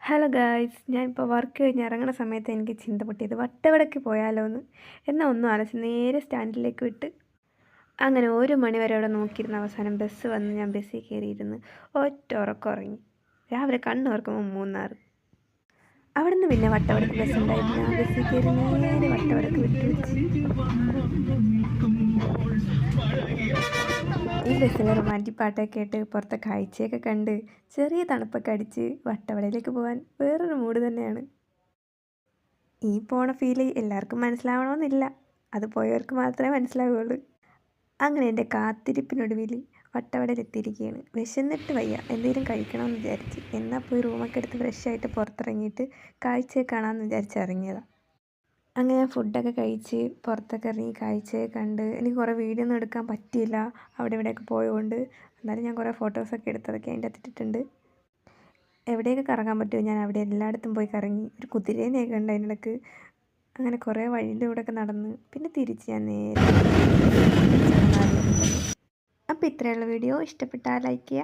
Hello guys, ഞാനിപ്പോൾ work കഴിഞ്ഞ് ഇറങ്ങുന്ന സമയത്ത് എനിക്ക് ചിന്ത പൊട്ടിയത് വട്ടവടക്ക് പോയാലോ എന്ന്. എന്നാൽ ഒന്നും ആലോചിച്ച് നേരെ സ്റ്റാൻഡിലേക്ക് വിട്ട് അങ്ങനെ 1 മണി വരെ അവിടെ നോക്കിയിരുന്ന അവസാനം ബസ് വന്ന് ഞാൻ ബസ്സിൽ കയറിയിരുന്ന് ഒറ്റ ഉറക്കം ഉറങ്ങി. രാവിലെ കണ്ണുറക്കുമ്പോൾ മൂന്നാർ. അവിടെ നിന്ന് പിന്നെ വട്ടവടക്ക് ബസ് ഉണ്ടായിരുന്നു. ഞാൻ ബസ്സിൽ കയറി നേരെ വട്ടവടക്ക് വിട്ടുപിടിച്ച്. ഈ ബസ്സിൽ റൊമാൻറ്റിക് പാട്ടൊക്കെ കേട്ട് പുറത്തെ കാഴ്ചയൊക്കെ കണ്ട് ചെറിയ തണുപ്പൊക്കെ അടിച്ച് വട്ടവടയിലേക്ക് പോകാൻ വേറൊരു മൂഡ് തന്നെയാണ്. ഈ പോണ ഫീല് എല്ലാവർക്കും മനസ്സിലാവണമെന്നില്ല, അത് പോയവർക്ക് മാത്രമേ മനസ്സിലാവുകയുള്ളൂ. അങ്ങനെ എൻ്റെ കാത്തിരിപ്പിനൊടുവിൽ വട്ടവടയിലെത്തിയിരിക്കുകയാണ്. വിശന്നിട്ട് വയ്യ, എന്തെങ്കിലും കഴിക്കണമെന്ന് വിചാരിച്ച്. എന്നാൽ പോയി റൂമൊക്കെ എടുത്ത് ഫ്രഷായിട്ട് പുറത്തിറങ്ങിയിട്ട് കാഴ്ചയൊക്കെ കാണാമെന്ന് വിചാരിച്ച് ഇറങ്ങിയതാണ്. അങ്ങനെ ഫുഡൊക്കെ കഴിച്ച് പുറത്തൊക്കെ ഇറങ്ങി കാഴ്ചയൊക്കെ കണ്ട്. എനിക്ക് കുറേ വീഡിയോ ഒന്നും എടുക്കാൻ പറ്റിയില്ല അവിടെ ഇവിടെയൊക്കെ പോയതുകൊണ്ട്. എന്നാലും ഞാൻ കുറേ ഫോട്ടോസൊക്കെ എടുത്തതൊക്കെ അതിൻ്റെ അകത്തിട്ടിട്ടുണ്ട്. എവിടെയൊക്കെ കറങ്ങാൻ പറ്റുമോ ഞാൻ അവിടെ എല്ലായിടത്തും പോയി കറങ്ങി. ഒരു കുതിരേനെയൊക്കെ ഉണ്ട് അതിനിടയ്ക്ക്. അങ്ങനെ കുറേ വഴിയിലൂടെയൊക്കെ നടന്ന് പിന്നെ തിരിച്ച് ഞാൻ നേരെ. അപ്പോൾ ഇത്രയുള്ള വീഡിയോ ഇഷ്ടപ്പെട്ടാൽ ലൈക്ക് ചെയ്യുക.